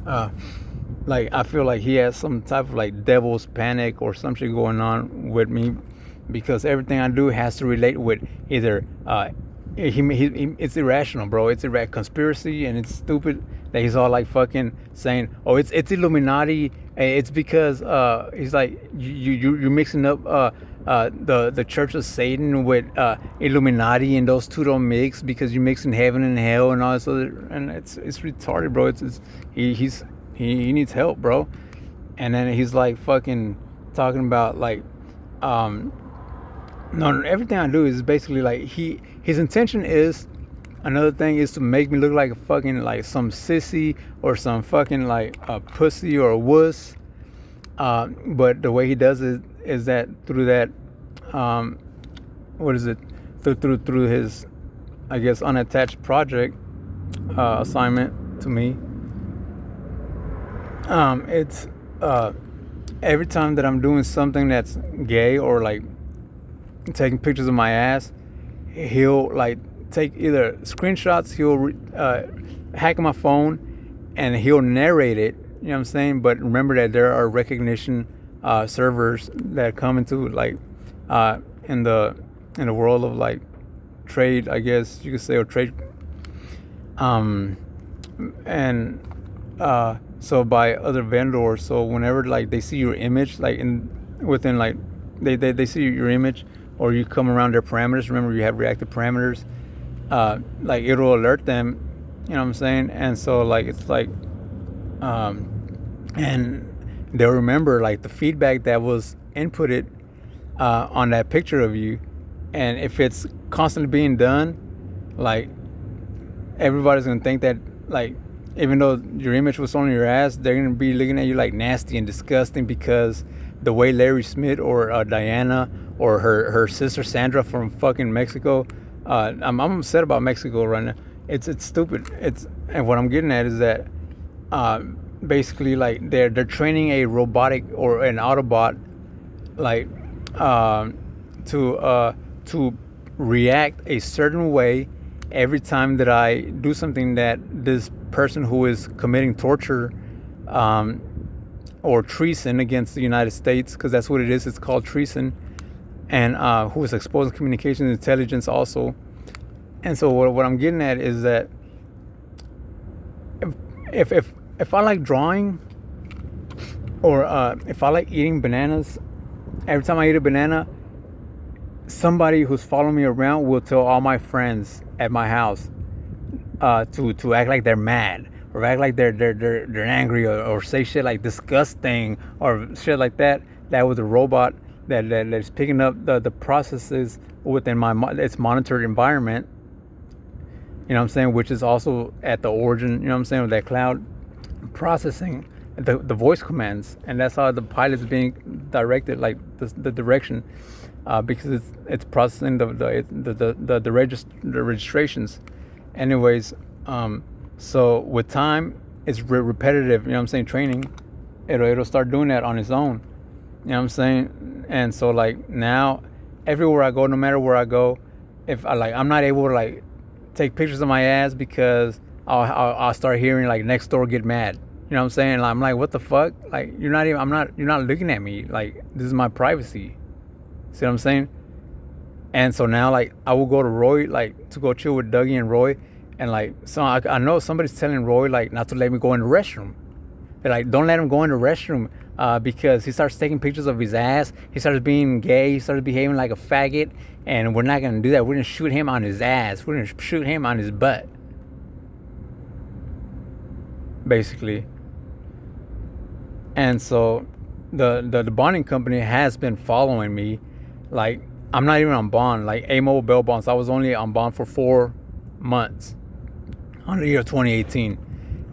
uh, like I feel like he has some type of like devil's panic or something going on with me, because everything I do has to relate with either it's irrational, bro. It's a conspiracy, and it's stupid that he's all like fucking saying, "Oh, it's Illuminati." It's because he's like you're mixing up the Church of Satan with Illuminati, and those two don't mix because you're mixing heaven and hell and all this other, and it's retarded, bro. He needs help, bro. And then he's like fucking talking about like um no, everything I do is basically like his intention is, another thing is to make me look like a fucking like some sissy or some fucking like a pussy or a wuss. But the way he does it is that through that um what is it through his, I guess, unattached project assignment to me. It's every time that I'm doing something that's gay or like taking pictures of my ass, he'll like take either screenshots, he'll hack my phone, and he'll narrate it. You know what I'm saying? But remember that there are recognition servers that come into like uh, in the world of like trade, I guess you could say, or trade. Um, and so by other vendors, so whenever like they see your image, like in within like they see your image, or you come around their parameters. Remember, you have reactive parameters. Like it'll alert them. You know what I'm saying? And so like it's like, and they'll remember like the feedback that was inputted on that picture of you, and if it's constantly being done, like everybody's gonna think that like even though your image was only your ass, they're gonna be looking at you like nasty and disgusting because the way Larry Smith or Diana or her sister Sandra from fucking Mexico. I'm upset about Mexico right now. It's stupid. And what I'm getting at is that uh, basically like they're training a robotic or an Autobot like to react a certain way every time that I do something that this person who is committing torture or treason against the United States, because that's what it is. It's called treason, and who is exposing communications intelligence also. And so what I'm getting at is that if I like drawing, or if I like eating bananas, every time I eat a banana, somebody who's following me around will tell all my friends at my house to act like they're mad, or act like they're angry, or say shit like disgusting or shit like that. That was a robot that's picking up the processes within its monitored environment. You know what I'm saying? Which is also at the origin. You know what I'm saying? Of that cloud processing the voice commands, and that's how the pilot is being directed, like the direction, because it's processing the registrations. Anyways, so with time, it's repetitive. You know what I'm saying? Training, it'll start doing that on its own. You know what I'm saying? And so like now, everywhere I go, no matter where I go, if I'm not able to like take pictures of my ass because I'll start hearing like next door get mad. You know what I'm saying? I'm like, what the fuck? Like you're not looking at me. Like this is my privacy. See what I'm saying? And so now like I will go to Roy like to go chill with Dougie and Roy, and like so I know somebody's telling Roy like not to let me go in the restroom. They're like, don't let him go in the restroom because he starts taking pictures of his ass. He starts being gay. He starts behaving like a faggot, and we're not gonna do that. We're gonna shoot him on his ass. We're gonna shoot him on his butt, basically. And so the bonding company has been following me. Like I'm not even on bond. Like A-Mobile bail bonds, I was only on bond for 4 months on the year 2018,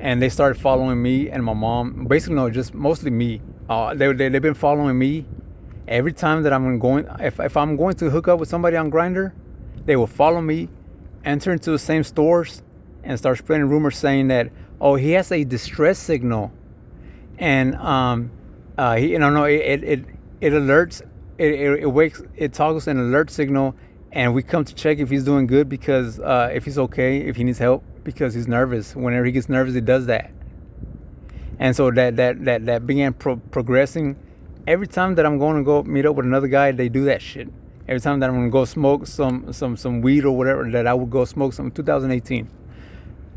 and they started following me and my mom. Basically, no, just mostly me. They've been following me every time that I'm going. If I'm going to hook up with somebody on Grindr, they will follow me, enter into the same stores, and start spreading rumors saying that, oh, he has a distress signal, and he, you know, no, it alerts, it wakes, it toggles an alert signal, and we come to check if he's doing good, because if he's okay, if he needs help, because he's nervous. Whenever he gets nervous, he does that. And so that began progressing. Every time that I'm going to go meet up with another guy, they do that shit. Every time that I'm going to go smoke some weed or whatever, that I would go smoke some 2018,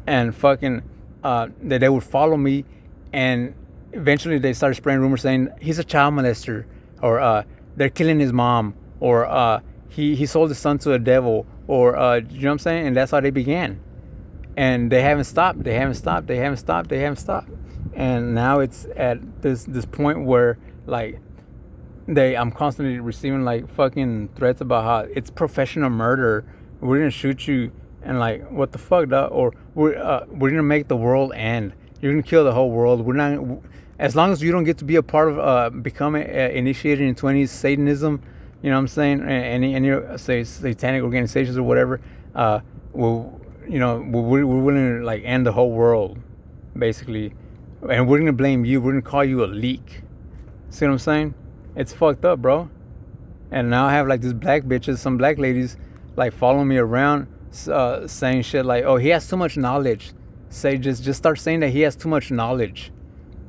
and fucking that they would follow me, and eventually they started spreading rumors saying he's a child molester, or they're killing his mom, or he sold his son to a devil, or you know what I'm saying? And that's how they began. And they haven't stopped. They haven't stopped. They haven't stopped. They haven't stopped. And now it's at this point where like I'm constantly receiving like fucking threats about how it's professional murder. We're gonna shoot you, and like what the fuck, dog? Or we're gonna make the world end. You're gonna kill the whole world. We're not. As long as you don't get to be a part of becoming initiated into any Satanism, you know what I'm saying? Any say satanic organizations or whatever. We're willing to like end the whole world, basically, and we're gonna blame you. We're gonna call you a leak. See what I'm saying? It's fucked up, bro. And now I have like these black bitches, some black ladies, like following me around, saying shit like, "Oh, he has too much knowledge." Just start saying that he has too much knowledge.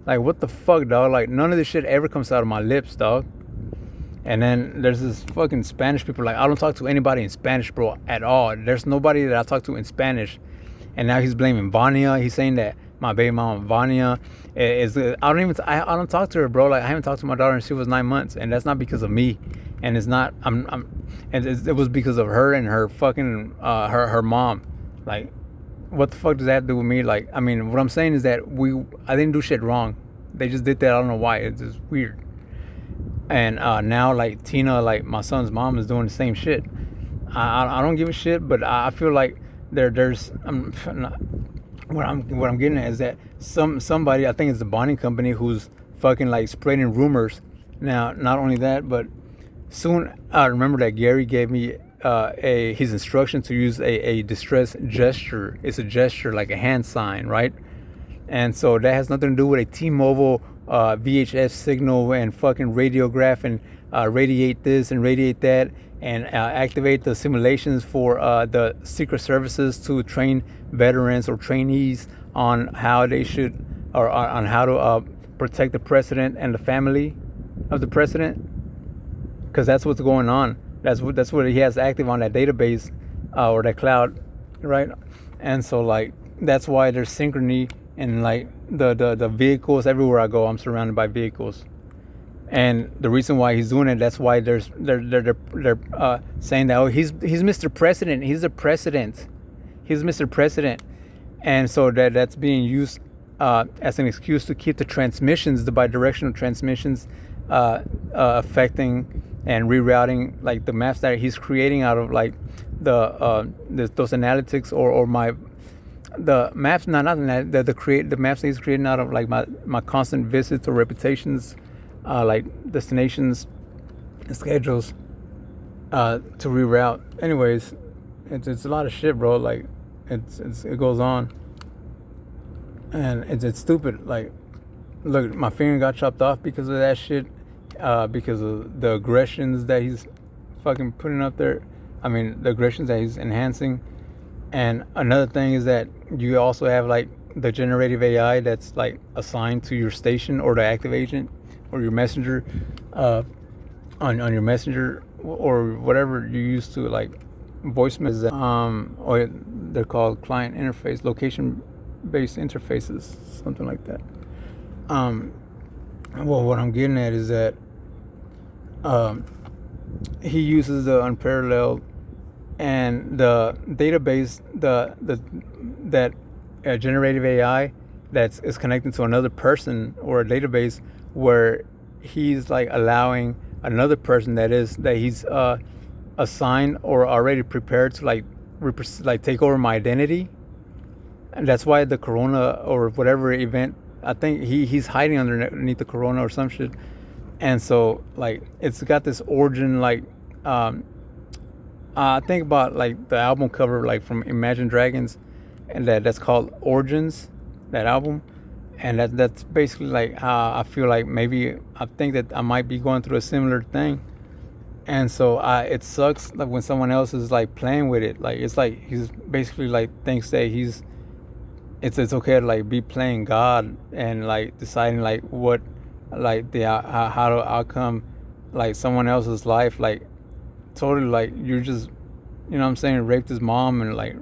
Like, what the fuck, dog? Like, none of this shit ever comes out of my lips, dog. And then there's this fucking Spanish people. Like, I don't talk to anybody in Spanish, bro, at all. There's nobody that I talk to in Spanish. And now he's blaming Vania. He's saying that my baby mama Vania is. I don't talk to her, bro. Like, I haven't talked to my daughter since she was 9 months, and that's not because of me. And it's not. It was because of her and her fucking her mom. Like, what the fuck does that have to do with me? Like, I mean, what I'm saying is that I didn't do shit wrong. They just did that. I don't know why. It's just weird. And now, like, Tina, like my son's mom, is doing the same shit. I don't give a shit, but I feel like there's what I'm getting at is that somebody, I think it's the bonding company, who's fucking like spreading rumors. Now, not only that, but soon I remember that Gary gave me his instruction to use a distress gesture. It's a gesture, like a hand sign, right? And so that has nothing to do with a T-Mobile VHF signal and fucking radiograph and radiate this and radiate that and activate the simulations for the Secret Services to train veterans or trainees on how they should, or on how to protect the president and the family of the president, because that's what's going on. That's what he has active on that database or that cloud, right? And so like that's why there's synchrony. And like the vehicles, everywhere I go, I'm surrounded by vehicles. And the reason why he's doing it, that's why they're saying that, oh, he's Mr. President, he's the president, he's Mr. President, and so that's being used as an excuse to keep the transmissions, the bidirectional transmissions, affecting and rerouting like the maps that he's creating out of like those analytics or my. The maps, not the maps that he's creating out of like my constant visits or reputations, like destinations, and schedules, to reroute. Anyways, it's a lot of shit, bro. Like it goes on, and it's stupid. Like, look, my finger got chopped off because of that shit, because of the aggressions that he's fucking putting up there. I mean, the aggressions that he's enhancing. And another thing is that you also have like the generative AI that's like assigned to your station or the active agent or your messenger, on your messenger or whatever you use to like voice messages. Or they're called client interface, location-based interfaces, something like that. Well, what I'm getting at is that he uses the unparalleled. And the database, that generative AI is connected to another person or a database where he's like allowing another person that he's assigned or already prepared to like take over my identity. And that's why the corona or whatever event, I think he's hiding underneath the corona or some shit. And so like it's got this origin like think about like the album cover, like from Imagine Dragons, and that's called Origins, that album, and that's basically like how I feel like maybe I think that I might be going through a similar thing, and so it sucks like when someone else is like playing with it. Like it's like he's basically like thinks that he's it's okay to like be playing God and like deciding like what like the how to outcome like someone else's life, like totally like you're just, you know what I'm saying, raped his mom and like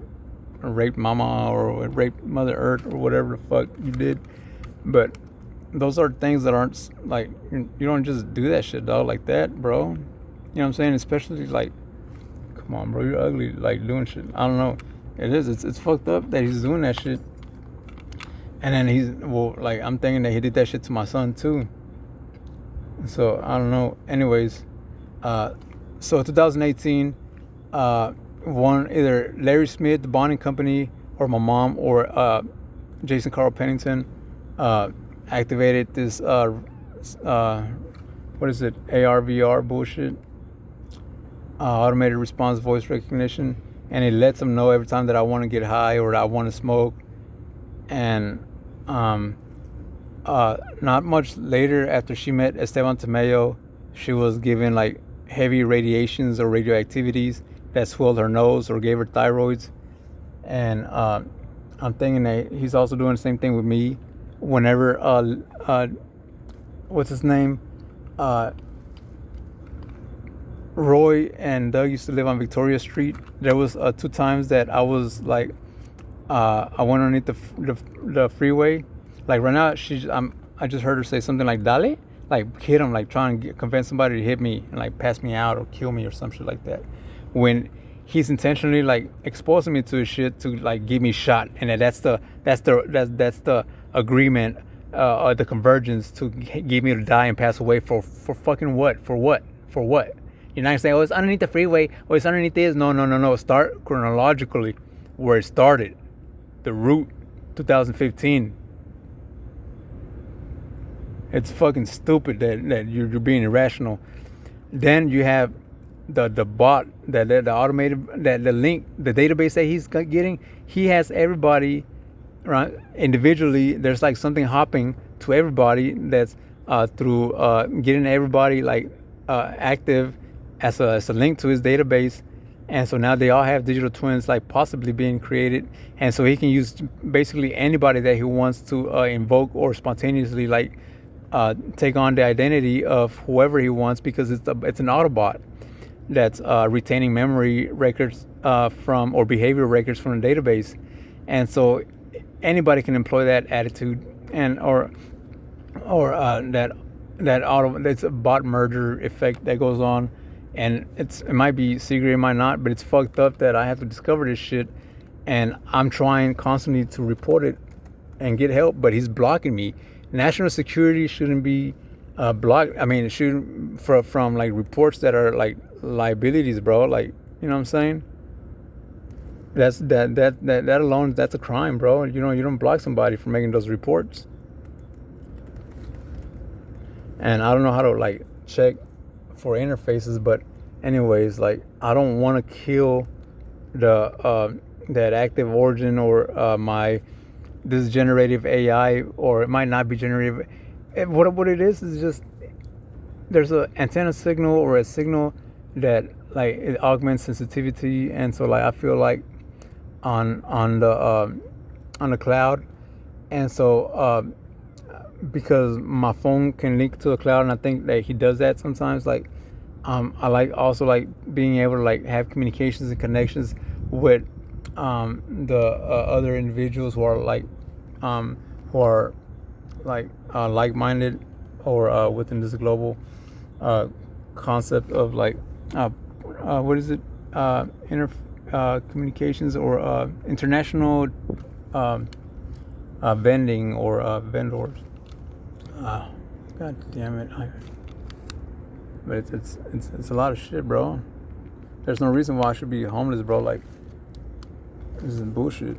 raped mama or raped Mother Earth or whatever the fuck you did. But those are things that aren't like, you don't just do that shit, dog, like that, bro. You know what I'm saying? Especially like, come on, bro, you're ugly, like doing shit. I don't know. It is. It's fucked up that he's doing that shit. And then he's, well, like I'm thinking that he did that shit to my son too. So I don't know. Anyways, so 2018, one either Larry Smith, the bonding company, or my mom, or Jason Carl Pennington, activated this what is it, ARVR bullshit, automated response voice recognition, and it lets them know every time that I want to get high or I want to smoke. And not much later, after she met Esteban Tamayo, she was given like heavy radiations or radioactivities that swelled her nose or gave her thyroids. And I'm thinking that he's also doing the same thing with me. Whenever what's his name, Roy and Doug used to live on Victoria Street, there was 2 times that I was like, I went underneath the freeway. Like right now, I just heard her say something like "Dale," like hit him, like trying to convince somebody to hit me and like pass me out or kill me or some shit like that. When he's intentionally like exposing me to his shit to like get me shot, and that's the agreement, the convergence to get me to die and pass away for fucking what? For what? For what? You're not gonna say, oh, it's underneath the freeway, or it's underneath this. No. Start chronologically where it started. The root, 2015. It's fucking stupid that you're being irrational. Then you have the bot, that the automated, that the link, the database that he's getting. He has everybody, right, individually. There's like something hopping to everybody that's through getting everybody like active as a link to his database. And so now they all have digital twins like possibly being created, and so he can use basically anybody that he wants to invoke or spontaneously like take on the identity of whoever he wants, because it's an Autobot that's retaining memory records from, or behavior records from the database. And so anybody can employ that attitude, and or that auto, that's a bot merger effect that goes on. And it might be secret, it might not, but it's fucked up that I have to discover this shit, and I'm trying constantly to report it and get help, but he's blocking me. National security shouldn't be blocked. I mean, it shouldn't from like reports that are like liabilities, bro. Like, you know what I'm saying? That alone, that's a crime, bro. You know, you don't block somebody for making those reports. And I don't know how to like check for interfaces, but anyways, like I don't want to kill the that active origin or this generative AI, or it might not be generative. What it is just there's a antenna signal or a signal that like it augments sensitivity, and so like I feel like on the cloud, and so because my phone can link to the cloud, and I think that he does that sometimes. Like, I like also like being able to like have communications and connections with the other individuals who are like like-minded, or within this global concept of like what is it, communications, or international vending, or vendors. God damn it! But it's a lot of shit, bro. There's no reason why I should be homeless, bro. Like, this is bullshit.